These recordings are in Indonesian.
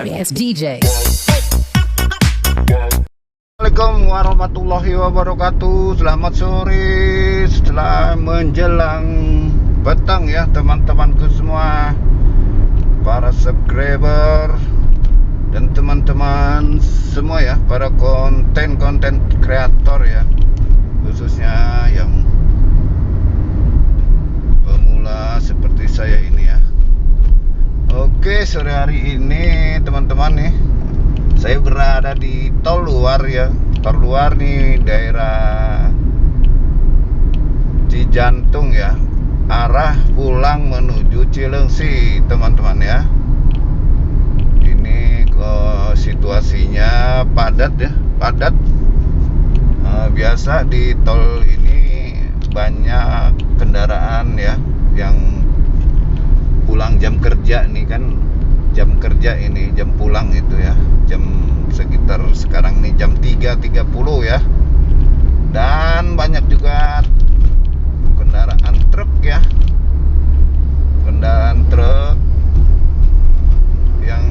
Darius DJ. Assalamualaikum warahmatullahi wabarakatuh. Selamat sore setelah menjelang petang ya teman-temanku semua, para subscriber dan teman-teman semua ya, para konten kreator ya, khususnya yang pemula seperti saya ini ya. Oke, sore hari ini teman-teman nih, saya berada di tol luar ya. Tol luar nih, daerah Cijantung ya, arah pulang menuju Cilengsi teman-teman ya. Ini situasinya padat ya, padat. Biasa di tol ini banyak kendaraan ya yang pulang jam kerja nih kan, jam kerja ini, jam pulang itu ya, jam sekitar sekarang nih jam 3.30 ya. Dan banyak juga kendaraan truk ya, kendaraan truk yang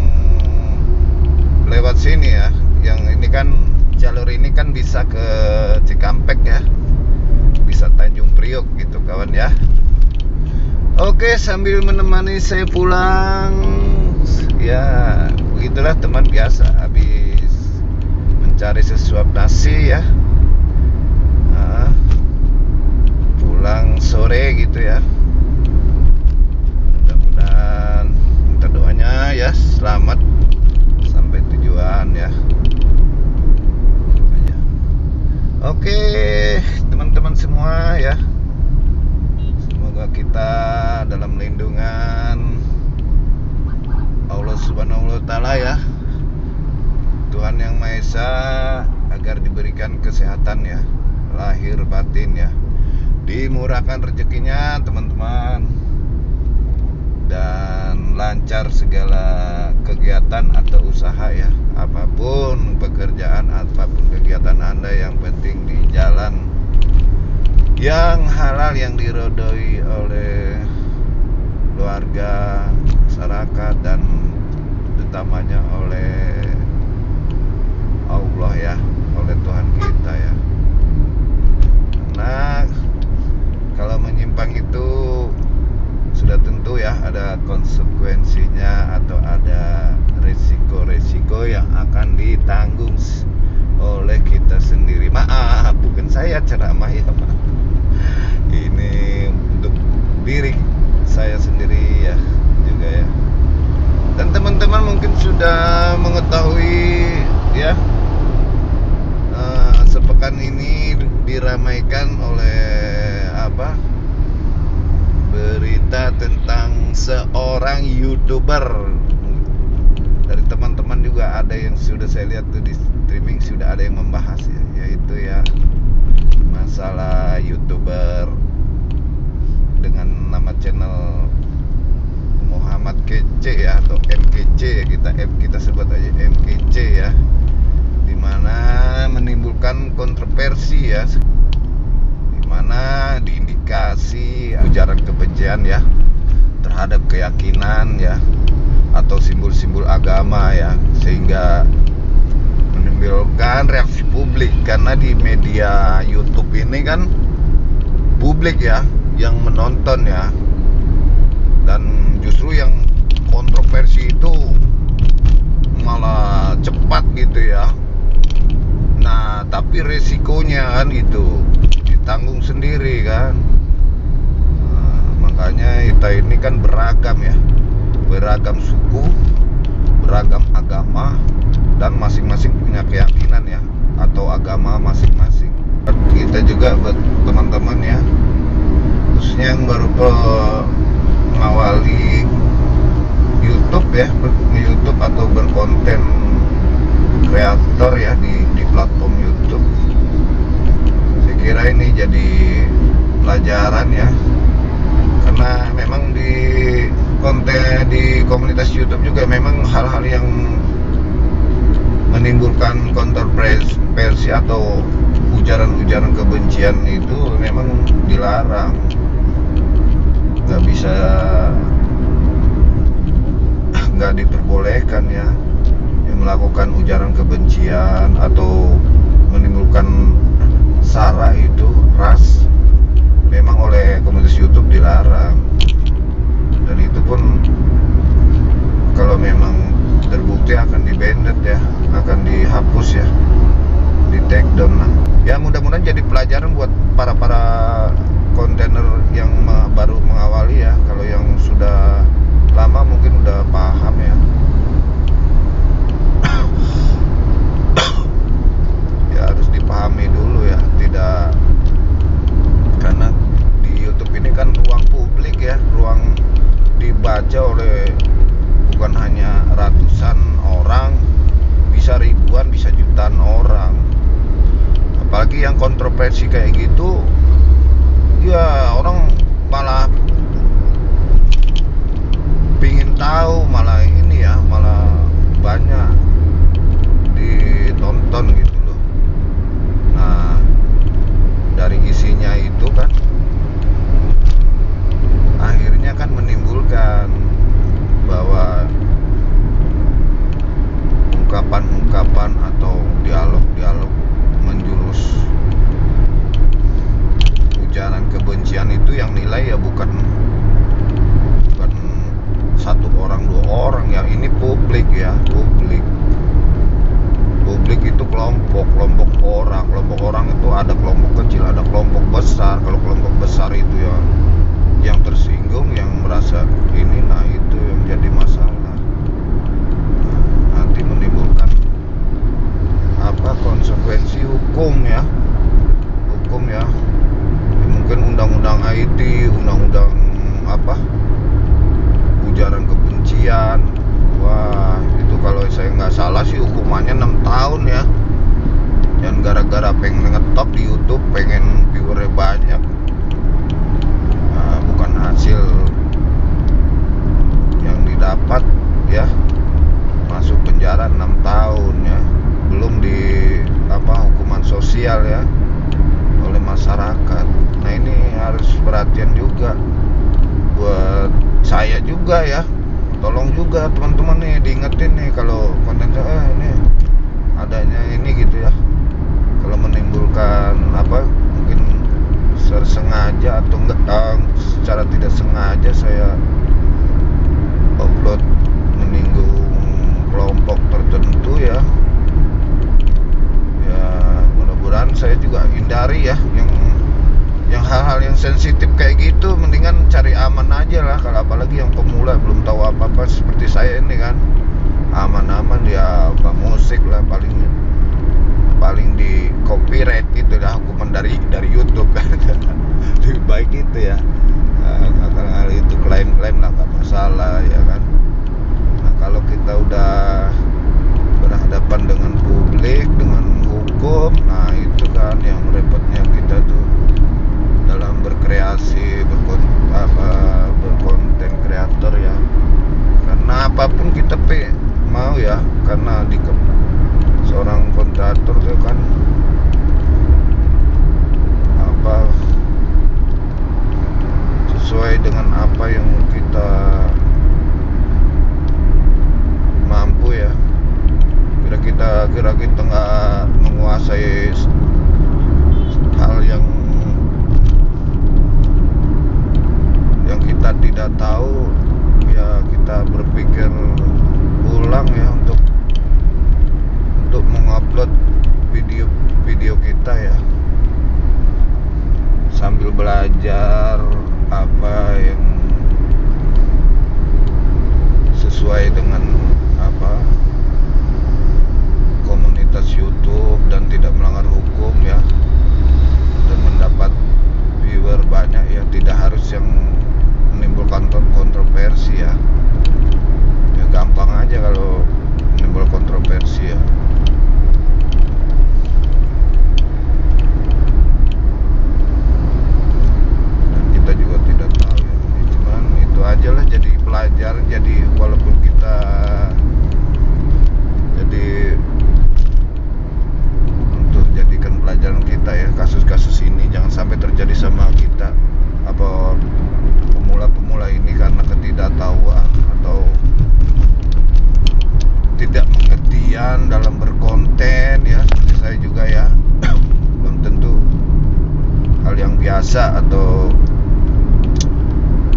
lewat sini ya. Yang ini kan, jalur ini kan bisa ke Cikampek ya, bisa Tanjung Priok gitu kawan ya. Oke, sambil menemani saya pulang ya, begitulah teman biasa, habis mencari sesuap nasi ya, pulang sore gitu ya. Mudah-mudahan minta doanya ya, selamat sampai tujuan ya. Oke teman-teman semua ya, semoga kita dalam lindungan Allah Subhanahu wa Ta'ala ya, Tuhan Yang Maha Esa, agar diberikan kesehatan ya, lahir batin ya, dimurahkan rezekinya teman-teman, dan lancar segala kegiatan atau usaha ya, apapun pekerjaan, apapun kegiatan Anda, yang penting di jalan yang halal, yang diridhoi oleh keluarga, masyarakat, dan utamanya oleh Allah ya, oleh Tuhan kita ya. Karena kalau menyimpang itu sudah tentu ya ada konsekuensinya, atau ada resiko-resiko yang akan ditanggung oleh kita sendiri. Maaf, bukan saya ceramah ya, Pak. Ini untuk diri saya sendiri ya juga ya. Dan teman-teman mungkin sudah mengetahui ya, sepekan ini diramaikan oleh berita tentang seorang YouTuber. Dari teman-teman juga ada yang sudah saya lihat tuh di streaming, sudah ada yang membahas ya, yaitu ya masalah YouTuber dengan nama channel Muhammad Kece ya, atau MKC ya, kita sebut aja MKC ya, dimana menimbulkan kontroversi ya, dimana diindikasi ujaran kebencian ya terhadap keyakinan ya, atau simbol-simbol agama ya, sehingga menimbulkan reaksi publik. Karena di media YouTube ini kan publik ya yang menonton ya, dan justru yang kontroversi itu malah cepat gitu ya. Nah, tapi resikonya kan gitu ditanggung sendiri kan. Makanya kita ini kan beragam ya, beragam suku, beragam agama, dan masing-masing punya keyakinan ya, atau agama masing-masing. Kita juga buat teman-teman ya, khususnya yang baru mengawali YouTube ya, YouTube atau berkonten kreator ya di platform YouTube. Saya kira ini jadi pelajaran ya, karena memang di komunitas YouTube juga memang hal-hal yang menimbulkan kontroversi atau ujaran-ujaran kebencian itu memang dilarang, nggak bisa, nggak diperbolehkan ya. melakukan ujaran kebencian atau menimbulkan sara itu ras, memang oleh komunitas YouTube dilarang, dan itu pun kalau memang terbukti akan di-banned ya, akan dihapus ya, di take down lah. Ya mudah-mudahan jadi pelajaran buat para kontainer yang baru mengawali ya. Kalau yang sudah lama mungkin udah paham ya. Ya harus dipahami dulu ya, tidak, karena di YouTube ini kan ruang publik ya, ruang dibaca oleh bukan hanya ratusan orang, bisa ribuan, bisa jutaan orang. Apalagi yang kontroversi kayak gitu, ya orang malah pingin tahu, malah ini ya, malah banyak ditonton gitu loh. Nah, dari isinya itu kan akhirnya kan menimbulkan bahwa ungkapan-ungkapan atau dialog-dialog menjurus ujaran kebencian itu yang nilai ya bukan satu orang dua orang ya, ini publik ya, publik itu kelompok orang itu ada kelompok kecil, ada kelompok besar. Kalau kelompok besar itu ya yang tersinggung, yang merasa ini, nah itu yang jadi masalah. Nanti menimbulkan konsekuensi hukum ya, mungkin undang-undang IT, undang-undang ujaran kebencian. Wah, itu kalau saya nggak salah sih hukumannya 6 tahun ya. Dan gara-gara pengen ngetop di YouTube, pengen viewernya banyak, bukan hasil yang didapat ya, masuk penjara 6 tahun ya. Belum di hukuman sosial ya oleh masyarakat. Nah ini harus perhatian juga buat saya juga ya. Tolong juga teman-teman nih diingetin nih kalau konten saya ini adanya ini gitu ya. Kalau menimbulkan mungkin sengaja atau enggak secara tidak sengaja saya upload menyinggung kelompok tertentu ya. Ya mudah-mudahan saya juga hindari ya yang hal-hal yang sensitif kayak gitu, mendingan cari aman aja lah. Kalau apalagi yang pemula belum tahu apa-apa seperti saya ini kan, aman-aman ya musik lah, paling di copyright gitu lah, hukuman dari YouTube kan. Lebih baik itu ya. Hal itu klaim-klaim lah nggak masalah ya kan. Nah kalau kita udah berhadapan dengan publik, dengan hukum, nah itu kan yang repotnya kita tuh dalam berkreasi, berkonten kreator ya. Karena apapun kita mau ya, karena seorang konten itu kan sesuai dengan apa yang kita mampu ya. Kira kita nggak menguasai hal yang kita tidak tahu ya, kita berpikir ulang ya untuk mengupload video kita ya, sambil belajar apa yang sesuai dengan komunitas YouTube dan tidak melanggar hukum ya, dan mendapat viewer banyak ya. Tidak harus yang menimbulkan kontroversi ya. Ya gampang aja kalau menimbulkan kontroversi ya.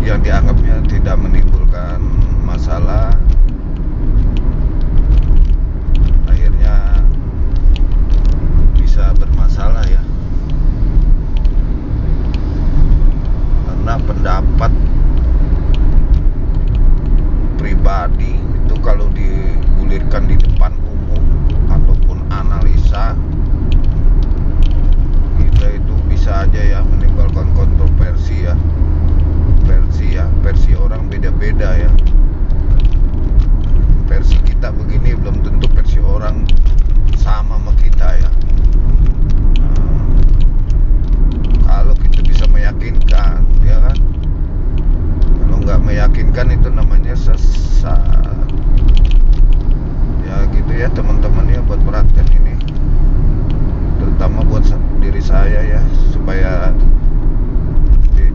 yang dianggapnya tidak menimbulkan masalah akhirnya bisa bermasalah ya, karena pendapat pribadi itu kalau digulirkan di depan umum ataupun analisa kita itu bisa aja ya menimbulkan kontroversi ya. Versi orang beda-beda ya. Versi kita begini belum tentu versi orang sama sama kita ya. Kalau kita bisa meyakinkan ya kan, kalau nggak meyakinkan itu namanya sesat ya. Gitu ya teman-teman ya, buat perhatian ini terutama buat diri saya ya, supaya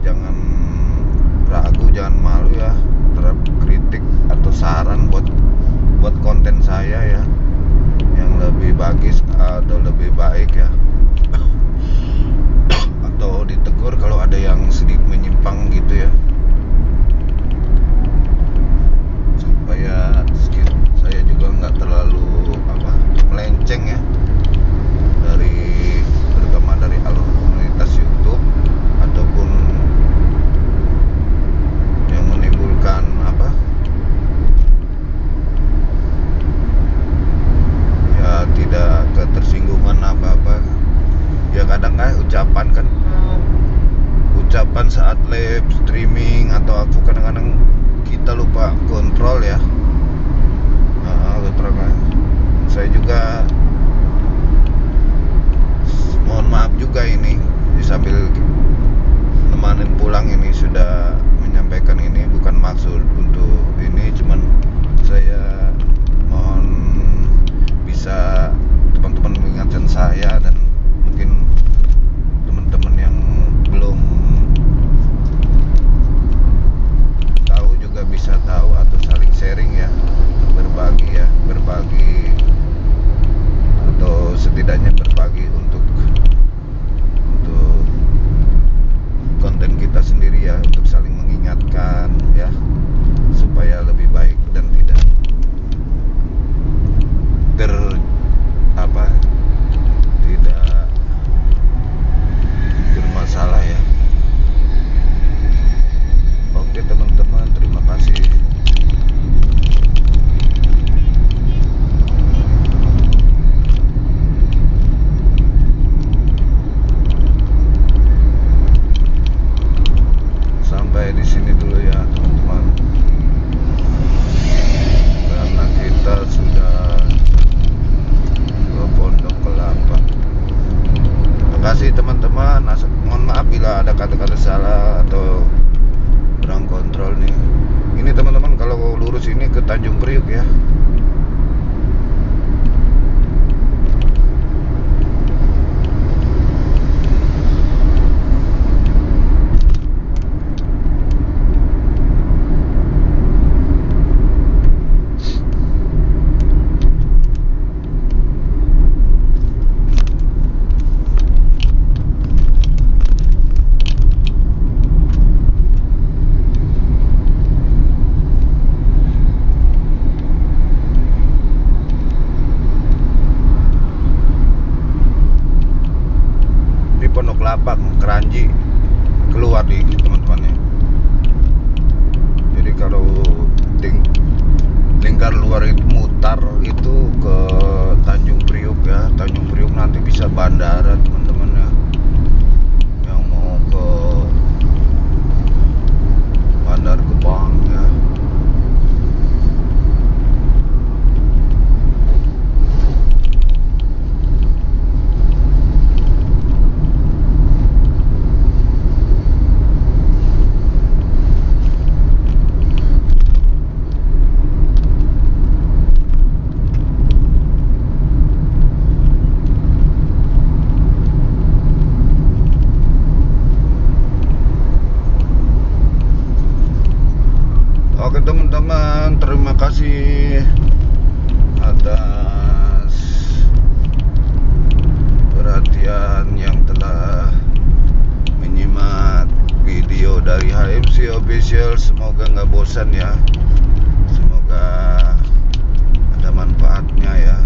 jangan ragu, jangan malu ya terhadap kritik atau saran buat konten saya ya, yang lebih bagus atau lebih baik ya, atau ditegur kalau ada yang sedikit menyimpang gitu ya, supaya saya juga nggak terlalu melenceng ya terutama dari alur komunitas YouTube ataupun yang menimbulkan ya tidak ketersinggungan apa-apa ya. Kadang kan ucapan saat live streaming atau aku kadang-kadang kita lupa kontrol ya. Saya juga mohon maaf juga ini sambil nemanin pulang ini sudah menyampaikan ini, bukan maksud untuk ini, cuman saya mohon bisa teman-teman mengingatkan saya, dan mungkin teman-teman yang belum tahu juga bisa tahu atau saling sharing ya, berbagi atau setidaknya berbagi untuk konten kita sendiri ya, untuk saling mengingatkan ya, supaya lebih baik dan tidak tidak bermasalah ya. Oke teman-teman, terima kasih. Sampai di sini dulu ya teman-teman, karena kita sudah ke Pondok Kelapa. Terima kasih teman-teman. Mohon maaf bila ada kata-kata salah atau kurang kontrol nih. Ini teman-teman kalau lurus ini ke Tanjung Priuk ya. Pondok Kelapa, Keranji keluar di teman-teman ya. Jadi kalau lingkar luar itu mutar itu ke Tanjung Priuk ya. Tanjung Priuk nanti bisa bandara teman-teman ya, yang mau ke Bandar Gebang ya. Oke teman-teman, terima kasih atas perhatian yang telah menyimak video dari HMC Official barusan ya. Semoga ada manfaatnya ya.